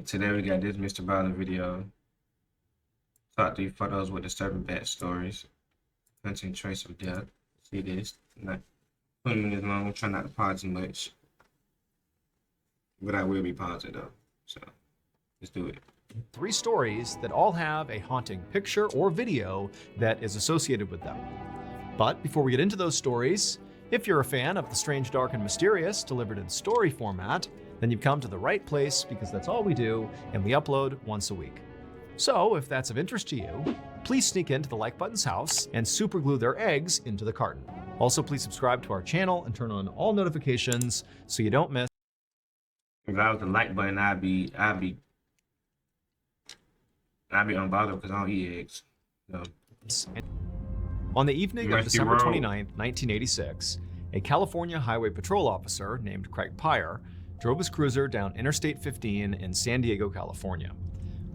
Alright, today we got this Mr. Ballen video. Top 3 photos with disturbing backstories. Hunting trace of death. See this. Not 20 minutes long. Try not to pause too much. But I will be pausing though. So let's do it. 3 stories that all have a haunting picture or video that is associated with them. But before we get into those stories, if you're a fan of the strange, dark, and mysterious delivered in story format, then you've come to the right place because that's all we do, and we upload once a week. So if that's of interest to you, please sneak into the like button's house and superglue their eggs into the carton. Also, please subscribe to our channel and turn on all notifications so you don't miss. If I was the like button, I'd be unbothered because I don't eat eggs. So. On the evening of December Road. 29, 1986, a California Highway Patrol officer named Craig Pyre drove his cruiser down Interstate 15 in San Diego, California.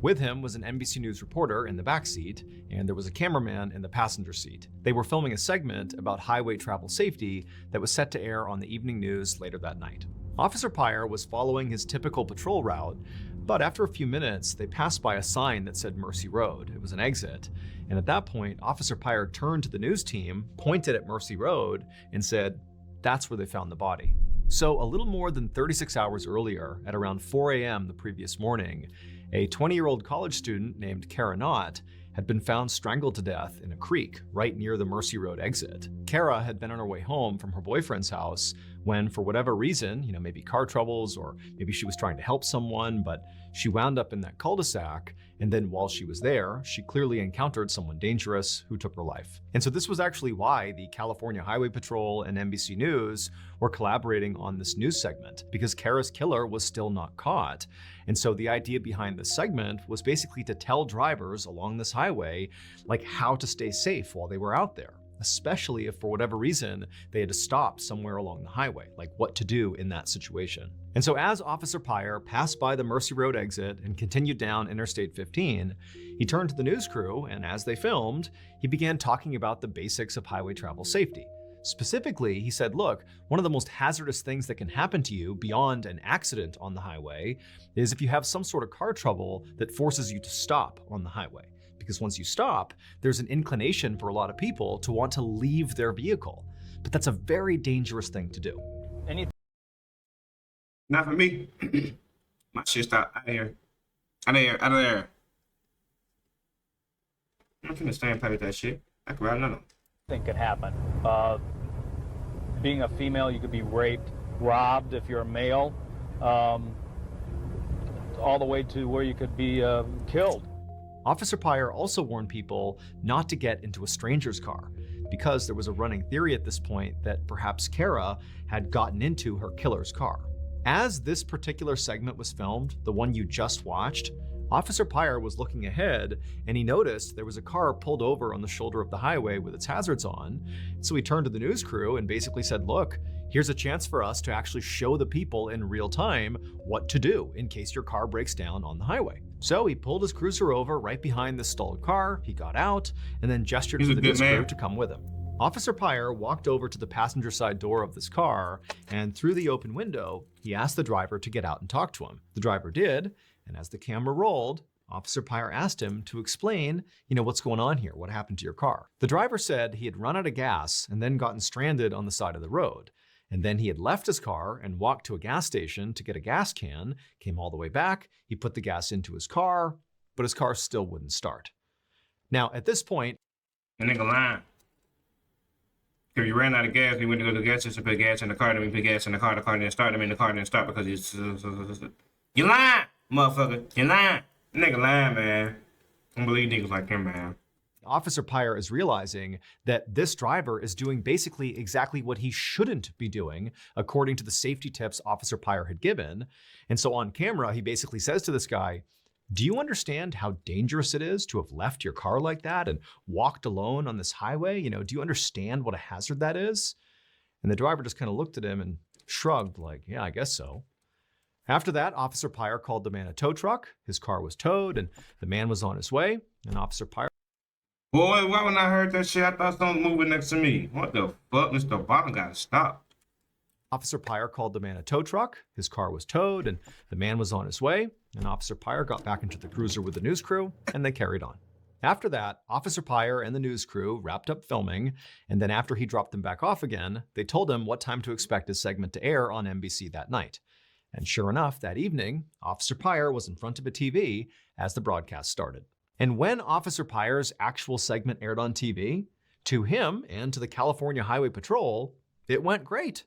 With him was an NBC News reporter in the back seat, and there was a cameraman in the passenger seat. They were filming a segment about highway travel safety that was set to air on the evening news later that night. Officer Pyre was following his typical patrol route, but after a few minutes, they passed by a sign that said Mercy Road. It was an exit. And at that point, Officer Pyre turned to the news team, pointed at Mercy Road, and said, "That's where they found the body." So a little more than 36 hours earlier, at around 4 a.m. the previous morning, a 20-year-old college student named Kara Knott had been found strangled to death in a creek right near the Mercy Road exit. Kara had been on her way home from her boyfriend's house when, for whatever reason, maybe car troubles or maybe she was trying to help someone, but she wound up in that cul-de-sac, and then while she was there, she clearly encountered someone dangerous who took her life. And so this was actually why the California Highway Patrol and NBC News were collaborating on this news segment, because Kara's killer was still not caught. And so the idea behind this segment was basically to tell drivers along this highway, like, how to stay safe while they were out there, especially if for whatever reason they had to stop somewhere along the highway, like what to do in that situation. And so as Officer Pyre passed by the Mercy Road exit and continued down Interstate 15, he turned to the news crew, and as they filmed, he began talking about the basics of highway travel safety. Specifically, he said, look, one of the most hazardous things that can happen to you beyond an accident on the highway is if you have some sort of car trouble that forces you to stop on the highway. Because once you stop, there's an inclination for a lot of people to want to leave their vehicle. But that's a very dangerous thing to do. Not for me. My shit stopped. Out of here. Out of here. Out of there. I'm finna stay and play with that shit. I can ride another. Thing could happen. Being a female, you could be raped, robbed if you're a male, all the way to where you could be killed. Officer Pyre also warned people not to get into a stranger's car, because there was a running theory at this point that perhaps Kara had gotten into her killer's car. As this particular segment was filmed, the one you just watched, Officer Pyre was looking ahead, and he noticed there was a car pulled over on the shoulder of the highway with its hazards on. So he turned to the news crew and basically said, look, here's a chance for us to actually show the people in real time what to do in case your car breaks down on the highway. So he pulled his cruiser over right behind the stalled car, he got out, and then gestured to the news crew to come with him. Officer Pyre walked over to the passenger side door of this car, and through the open window, he asked the driver to get out and talk to him. The driver did, and as the camera rolled, Officer Pyre asked him to explain, what's going on here, what happened to your car. The driver said he had run out of gas and then gotten stranded on the side of the road. And then he had left his car and walked to a gas station to get a gas can, came all the way back, he put the gas into his car, but his car still wouldn't start. Now, at this point, The nigga lying. If you ran out of gas, you went to go to the gas station, put gas in the car, then we put gas in the car didn't start, the car didn't start because it's... You lying, motherfucker. You lying. Nigga lying, man. I don't believe niggas like him, man. Officer Pyre is realizing that this driver is doing basically exactly what he shouldn't be doing, according to the safety tips Officer Pyre had given. And so on camera, he basically says to this guy, do you understand how dangerous it is to have left your car like that and walked alone on this highway? Do you understand what a hazard that is? And the driver just kind of looked at him and shrugged like, yeah, I guess so. After that, Officer Pyre called the man a tow truck. His car was towed and the man was on his way. And Officer Pyre... Boy, why when I heard that shit, I thought someone was moving next to me. What the fuck? Mr. Ballen gotta stop. Officer Pyre called the man a tow truck. His car was towed and the man was on his way. And Officer Pyre got back into the cruiser with the news crew and they carried on. After that, Officer Pyre and the news crew wrapped up filming, and then after he dropped them back off again, they told him what time to expect his segment to air on NBC that night. And sure enough, that evening, Officer Pyre was in front of a TV as the broadcast started. And when Officer Pyre's actual segment aired on TV, to him and to the California Highway Patrol, it went great.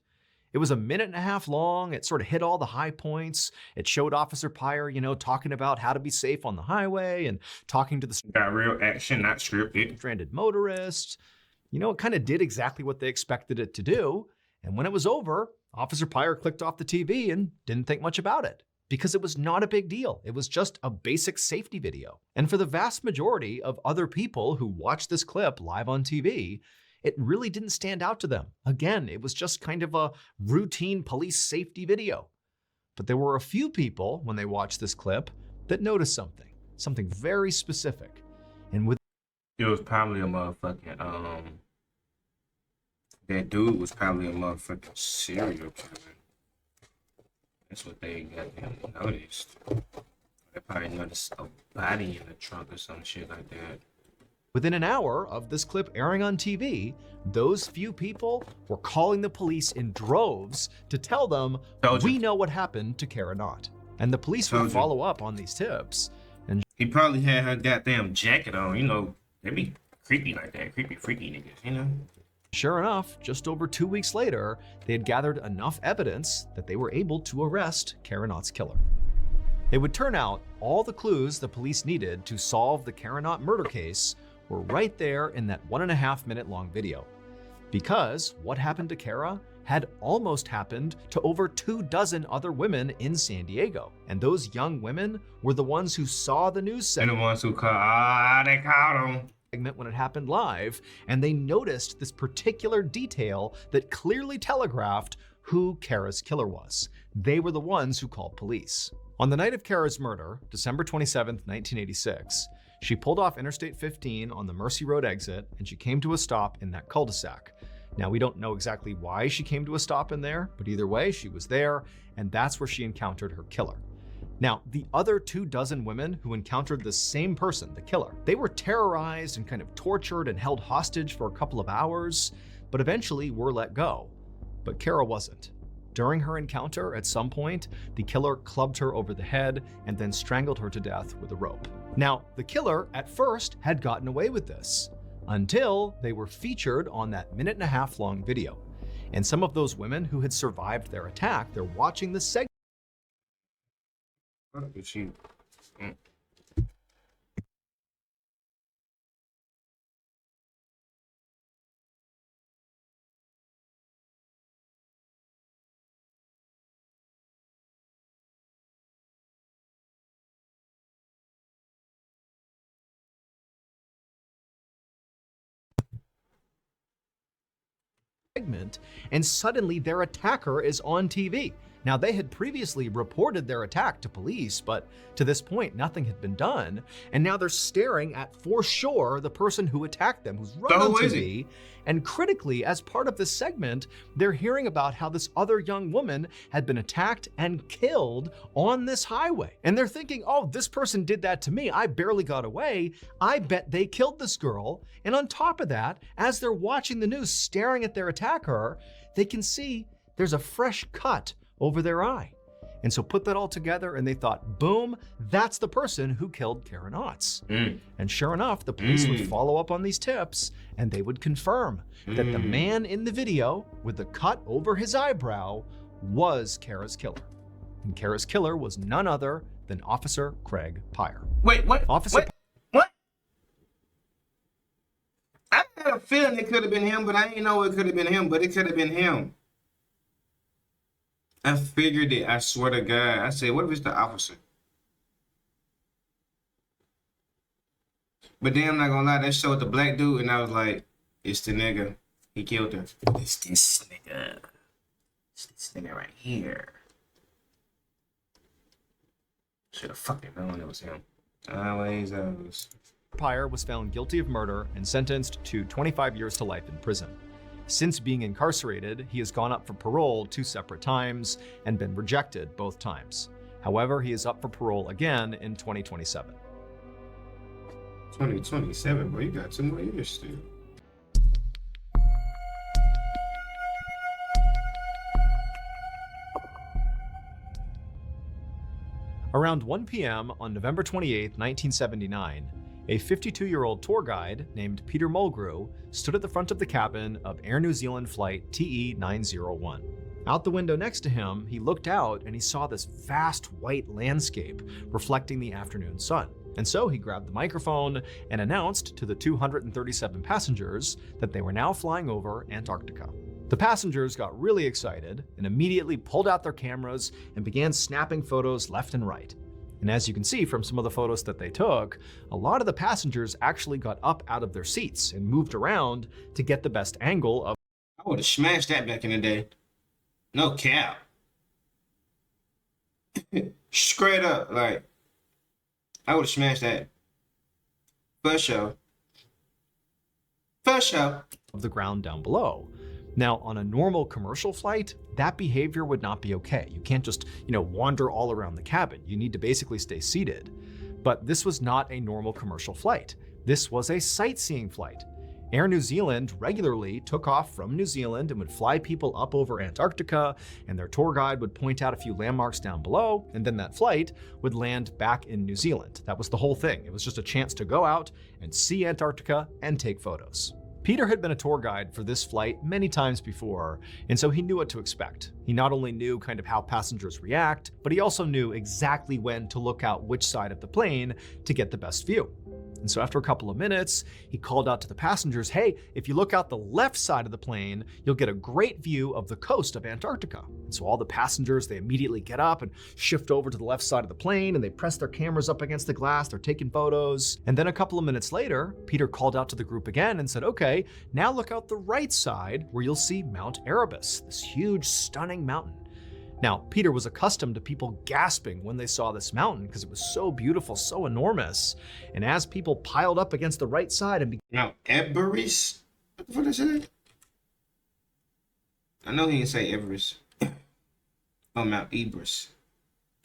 It was 1.5 minutes long. It sort of hit all the high points. It showed Officer Pyre, talking about how to be safe on the highway and talking to the Got real action, not scripted. stranded motorists. It kind of did exactly what they expected it to do. And when it was over, Officer Pyre clicked off the TV and didn't think much about it because it was not a big deal. It was just a basic safety video. And for the vast majority of other people who watched this clip live on TV, it really didn't stand out to them. Again, it was just kind of a routine police safety video. But there were a few people, when they watched this clip, that noticed something very specific. And with It was probably a motherfucking, that dude was probably a motherfucking serial killer. That's what they got them noticed. They probably noticed a body in the trunk or some shit like that. Within an hour of this clip airing on TV, those few people were calling the police in droves to tell them, we know what happened to Kara Knott. And the police would follow up on these tips. And he probably had her goddamn jacket on, they be creepy like that, creepy, freaky niggas, sure enough, just over 2 weeks later, they had gathered enough evidence that they were able to arrest Kara Knott's killer. It would turn out all the clues the police needed to solve the Kara Knott murder case were right there in that 1.5 minute long video. Because what happened to Kara had almost happened to over 24 other women in San Diego. And those young women were the ones who saw the news And the segment. ones who they caught him. When it happened live, and they noticed this particular detail that clearly telegraphed who Kara's killer was. They were the ones who called police. On the night of Kara's murder, December 27th, 1986, she pulled off Interstate 15 on the Mercy Road exit, and she came to a stop in that cul-de-sac. Now, we don't know exactly why she came to a stop in there, but either way, she was there, and that's where she encountered her killer. Now, the other 24 women who encountered the same person, the killer, they were terrorized and kind of tortured and held hostage for a couple of hours, but eventually were let go. But Kara wasn't. During her encounter, at some point, the killer clubbed her over the head and then strangled her to death with a rope. Now, the killer at first had gotten away with this until they were featured on that 1.5 minute long video. And some of those women who had survived their attack, they're watching the segment. What did she? And suddenly their attacker is on TV. Now, they had previously reported their attack to police, but to this point, nothing had been done. And now they're staring at, for sure, the person who attacked them, who's right on TV. And critically, as part of this segment, they're hearing about how this other young woman had been attacked and killed on this highway. And they're thinking, oh, this person did that to me. I barely got away. I bet they killed this girl. And on top of that, as they're watching the news, staring at their attacker, they can see there's a fresh cut over their eye. And so put that all together and they thought, boom, that's the person who killed Kara Knott. And sure enough, the police would follow up on these tips and they would confirm that the man in the video with the cut over his eyebrow was Kara's killer. And Kara's killer was none other than Officer Craig Pyre. Wait, what? Officer What? I had a feeling it could have been him, but I didn't know it could have been him, but it could have been him. I figured it, I swear to God. I said, what if it's the officer? But then I'm not gonna lie, they showed the black dude, and I was like, it's the nigga. He killed her. It's this nigga. It's this nigga right here. Should have fucking known it was him. Always those. Pyre was found guilty of murder and sentenced to 25 years to life in prison. Since being incarcerated, he has gone up for parole 2 separate times and been rejected both times. However, he is up for parole again in 2027. 2027, boy, you got 2 more years still. Around 1 p.m. on November 28, 1979, a 52-year-old tour guide named Peter Mulgrew stood at the front of the cabin of Air New Zealand flight TE901. Out the window next to him, he looked out and he saw this vast white landscape reflecting the afternoon sun. And so he grabbed the microphone and announced to the 237 passengers that they were now flying over Antarctica. The passengers got really excited and immediately pulled out their cameras and began snapping photos left and right. And as you can see from some of the photos that they took, a lot of the passengers actually got up out of their seats and moved around to get the best angle of. I would have smashed that back in the day. No cap. Straight up, like, I would have smashed that. For sure. For sure. Of the ground down below. Now, on a normal commercial flight, that behavior would not be okay. You can't just, wander all around the cabin. You need to basically stay seated. But this was not a normal commercial flight. This was a sightseeing flight. Air New Zealand regularly took off from New Zealand and would fly people up over Antarctica, and their tour guide would point out a few landmarks down below, and then that flight would land back in New Zealand. That was the whole thing. It was just a chance to go out and see Antarctica and take photos. Peter had been a tour guide for this flight many times before, and so he knew what to expect. He not only knew kind of how passengers react, but he also knew exactly when to look out which side of the plane to get the best view. And so after a couple of minutes, he called out to the passengers, hey, if you look out the left side of the plane, you'll get a great view of the coast of Antarctica. And so all the passengers, they immediately get up and shift over to the left side of the plane, and they press their cameras up against the glass, they're taking photos. And then a couple of minutes later, Peter called out to the group again and said, okay, now look out the right side where you'll see Mount Erebus, this huge, stunning mountain. Now, Peter was accustomed to people gasping when they saw this mountain because it was so beautiful, so enormous. And as people piled up against the right side and Mount Everest? What the fuck did I say? I know he didn't say Everest. Oh, Mount Everest.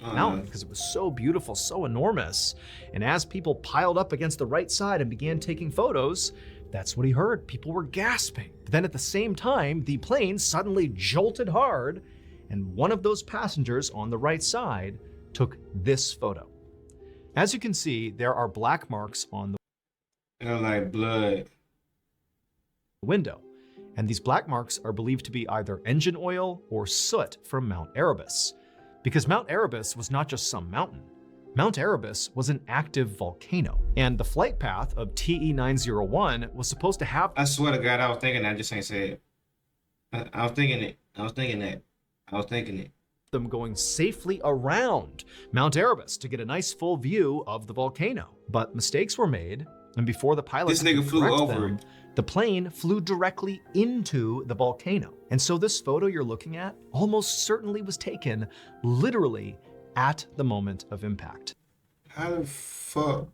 mountain because it was so beautiful, so enormous. And as people piled up against the right side and began taking photos, that's what he heard. People were gasping. But then at the same time, the plane suddenly jolted hard, and one of those passengers on the right side took this photo. As you can see, there are black marks on the They're like blood. window, and these black marks are believed to be either engine oil or soot from Mount Erebus. Because Mount Erebus was not just some mountain. Mount Erebus was an active volcano, and the flight path of TE901 was supposed to have— I swear to God, I was thinking that. I just ain't say it. I was thinking it. I was thinking it. them going safely around Mount Erebus to get a nice full view of the volcano. But mistakes were made, and before the pilots This nigga could flew correct over them, the plane flew directly into the volcano. And so this photo you're looking at almost certainly was taken literally at the moment of impact. How the fuck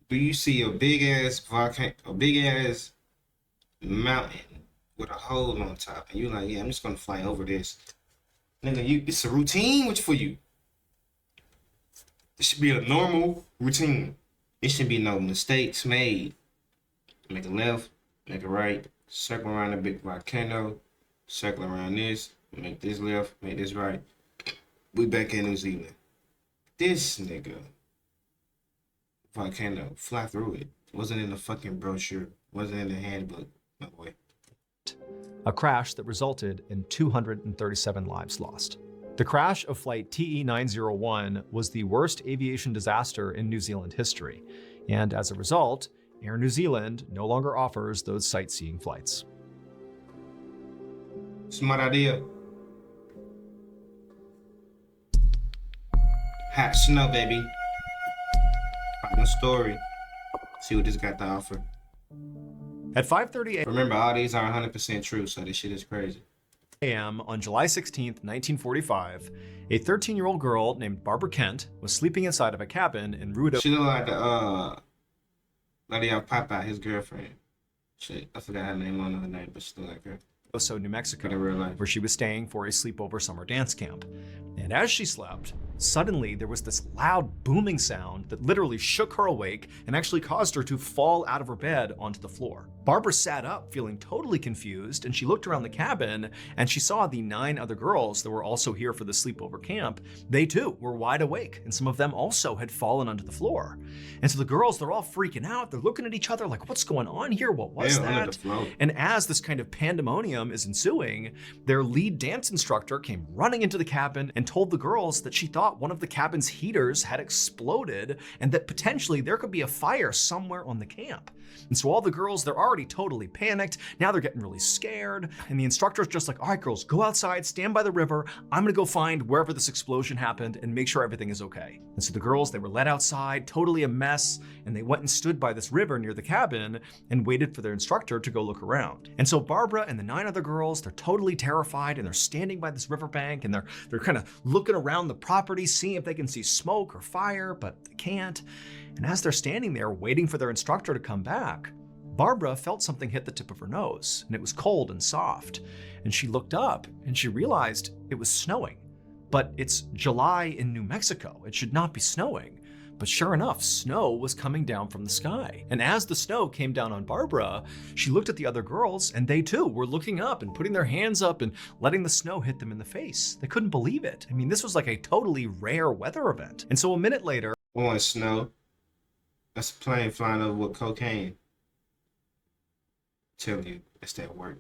do you see a big ass volcano, a big ass mountain with a hole on top, and you're like, yeah, I'm just gonna fly over this? Nigga, it's a routine for you. It should be a normal routine. It should be no mistakes made. Make a left, make a right, circle around the big volcano, circle around this, make this left, make this right. We back in New Zealand. This nigga volcano, fly through it. Wasn't in the fucking brochure. Wasn't in the handbook, my boy. A crash that resulted in 237 lives lost. The crash of flight TE901 was the worst aviation disaster in New Zealand history, and as a result, Air New Zealand no longer offers those sightseeing flights. Smart idea. Hot snow, baby. Final story. See what this got to offer. At 5:30 Remember, all these are 100% true, so this shit is crazy. a.m. on July 16th, 1945, a 13-year-old girl named Barbara Kent was sleeping inside of a cabin in Rudo. She look like the lady out Popeye, his girlfriend. Shit, I forgot her name on the name, but still like her. New Mexico, In real life. where she was staying for a sleepover summer dance camp. And as she slept, suddenly there was this loud booming sound that literally shook her awake and actually caused her to fall out of her bed onto the floor. Barbara sat up, feeling totally confused, and she looked around the cabin and she saw the 9 other girls that were also here for the sleepover camp. They too were wide awake, and some of them also had fallen onto the floor. And so the girls, they're all freaking out. They're looking at each other like, what's going on here? What was that? And as this kind of pandemonium is ensuing, their lead dance instructor came running into the cabin and told the girls that she thought one of the cabin's heaters had exploded and that potentially there could be a fire somewhere on the camp. And so all the girls, they're already totally panicked. Now they're getting really scared. And the instructor's just like, all right, girls, go outside, stand by the river. I'm gonna go find wherever this explosion happened and make sure everything is okay. And so the girls, they were led outside, totally a mess, and they went and stood by this river near the cabin and waited for their instructor to go look around. And so Barbara and the 9 other girls, they're totally terrified, and they're standing by this riverbank, and they're kind of looking around the property, seeing if they can see smoke or fire, but they can't. And as they're standing there waiting for their instructor to come back, Barbara felt something hit the tip of her nose, and it was cold and soft. And she looked up and she realized it was snowing. But it's July in New Mexico. It should not be snowing. But sure enough, snow was coming down from the sky. And as the snow came down on Barbara, she looked at the other girls, and they too were looking up and putting their hands up and letting the snow hit them in the face. They couldn't believe it. I mean, this was like a totally rare weather event. And so a minute later, on snow, that's a plane flying over with cocaine. Tell you, it's that work.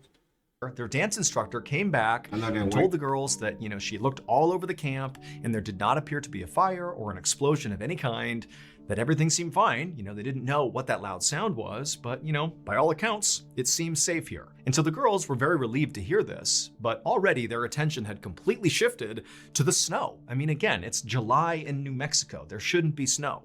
their dance instructor came back and work. told the girls that, she looked all over the camp and there did not appear to be a fire or an explosion of any kind, that everything seemed fine. They didn't know what that loud sound was, but, by all accounts, it seems safe here. And so the girls were very relieved to hear this, but already their attention had completely shifted to the snow. I mean, again, it's July in New Mexico. There shouldn't be snow.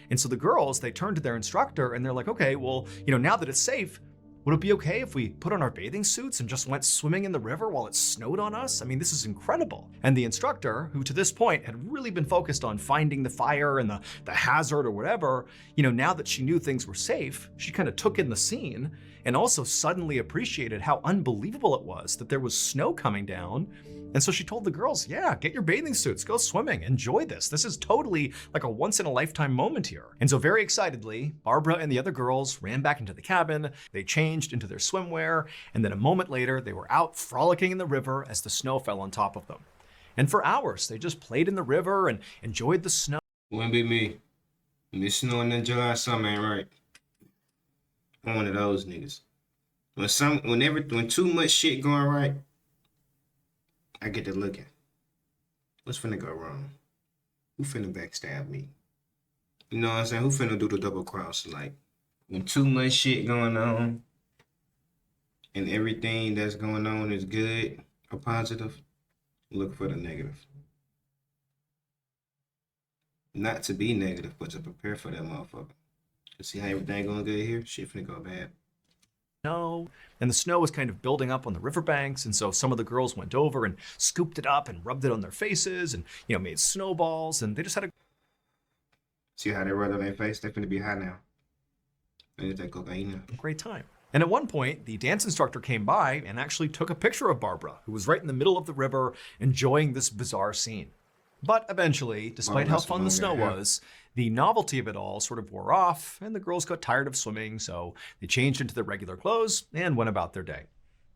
And so the girls, they turned to their instructor and they're like, okay, well, now that it's safe, would it be okay if we put on our bathing suits and just went swimming in the river while it snowed on us? I mean, this is incredible. And the instructor, who to this point had really been focused on finding the fire and the hazard or whatever, now that she knew things were safe, she kind of took in the scene and also suddenly appreciated how unbelievable it was that there was snow coming down. And so she told the girls, yeah, get your bathing suits, go swimming, enjoy this. This is totally like a once in a lifetime moment here. And so very excitedly, Barbara and the other girls ran back into the cabin, they changed into their swimwear, and then a moment later, they were out frolicking in the river as the snow fell on top of them. And for hours, they just played in the river and enjoyed the snow. Wouldn't be me. Me snowing in July summer ain't right. I'm one of those niggas. When too much shit going right, I get to looking. What's finna go wrong? Who finna backstab me? You know what I'm saying? Who finna do the double cross? Like, when too much shit going on and everything that's going on is good or positive, look for the negative. Not to be negative, but to prepare for that motherfucker. To see how everything going good here, shit finna go bad. Snow, and the snow was kind of building up on the riverbanks, and so some of the girls went over and scooped it up and rubbed it on their faces and made snowballs, and they just had a see how they rub on their face. They're gonna be high now. They get that cocaine. Great time. And at one point, the dance instructor came by and actually took a picture of Barbara, who was right in the middle of the river enjoying this bizarre scene. But eventually, despite how fun the snow was, the novelty of it all sort of wore off, and the girls got tired of swimming, so they changed into their regular clothes and went about their day.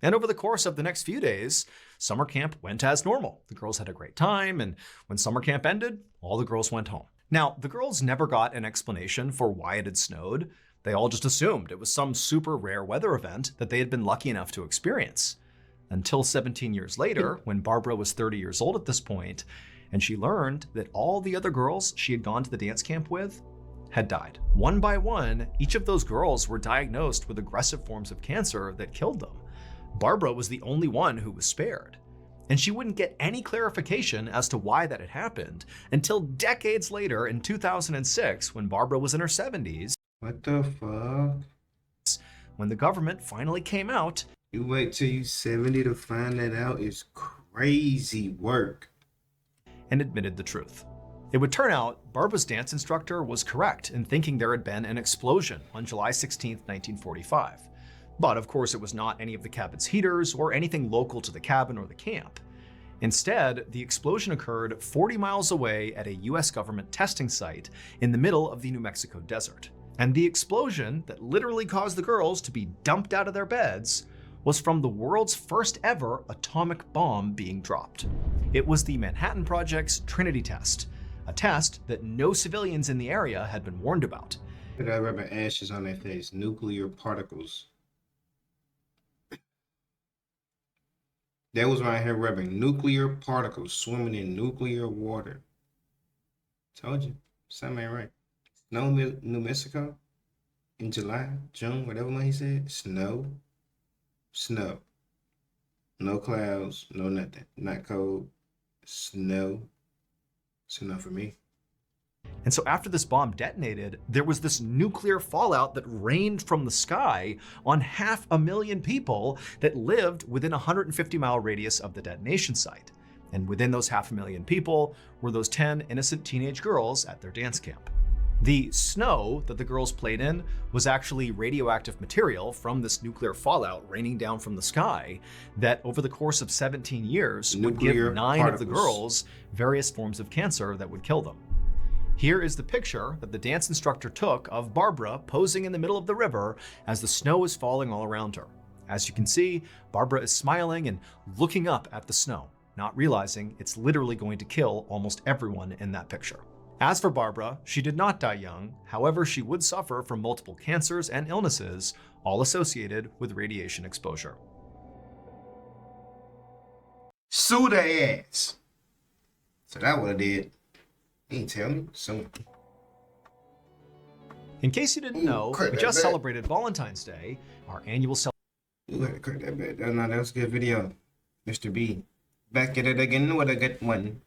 And over the course of the next few days, summer camp went as normal. The girls had a great time, and when summer camp ended, all the girls went home. Now, the girls never got an explanation for why it had snowed. They all just assumed it was some super rare weather event that they had been lucky enough to experience. Until 17 years later, when Barbara was 30 years old at this point, and she learned that all the other girls she had gone to the dance camp with had died. One by one, each of those girls were diagnosed with aggressive forms of cancer that killed them. Barbara was the only one who was spared. And she wouldn't get any clarification as to why that had happened until decades later in 2006, when Barbara was in her 70s. What the fuck? When the government finally came out. You wait till you 70 to find that out is crazy work. And admitted the truth. It would turn out Barbara's dance instructor was correct in thinking there had been an explosion on July 16, 1945. But of course, it was not any of the cabin's heaters or anything local to the cabin or the camp. Instead, the explosion occurred 40 miles away at a US government testing site in the middle of the New Mexico desert. And the explosion that literally caused the girls to be dumped out of their beds was from the world's first ever atomic bomb being dropped. It was the Manhattan Project's Trinity test, a test that no civilians in the area had been warned about. Look at that rubber ashes on their face, nuclear particles. That was right here rubbing nuclear particles swimming in nuclear water. Told you, something ain't right. Snow, New Mexico, in July, June, whatever month he said. Snow. Snow. No clouds, no nothing. Not cold. Snow. It's enough for me. And so after this bomb detonated, there was this nuclear fallout that rained from the sky on 500,000 people that lived within a 150-mile radius of the detonation site. And within those 500,000 people were those 10 innocent teenage girls at their dance camp. The snow that the girls played in was actually radioactive material from this nuclear fallout raining down from the sky that over the course of 17 years would give 9 of the girls various forms of cancer that would kill them. Here is the picture that the dance instructor took of Barbara posing in the middle of the river as the snow is falling all around her. As you can see, Barbara is smiling and looking up at the snow, not realizing it's literally going to kill almost everyone in that picture. As for Barbara, she did not die young. However, she would suffer from multiple cancers and illnesses, all associated with radiation exposure. Sue the ass. So that what I did. He ain't tell me. So. In case you didn't know, we just celebrated Valentine's Day, our annual You had to crack that bad. That was a good video. Mr. B. Back at it again with a good one.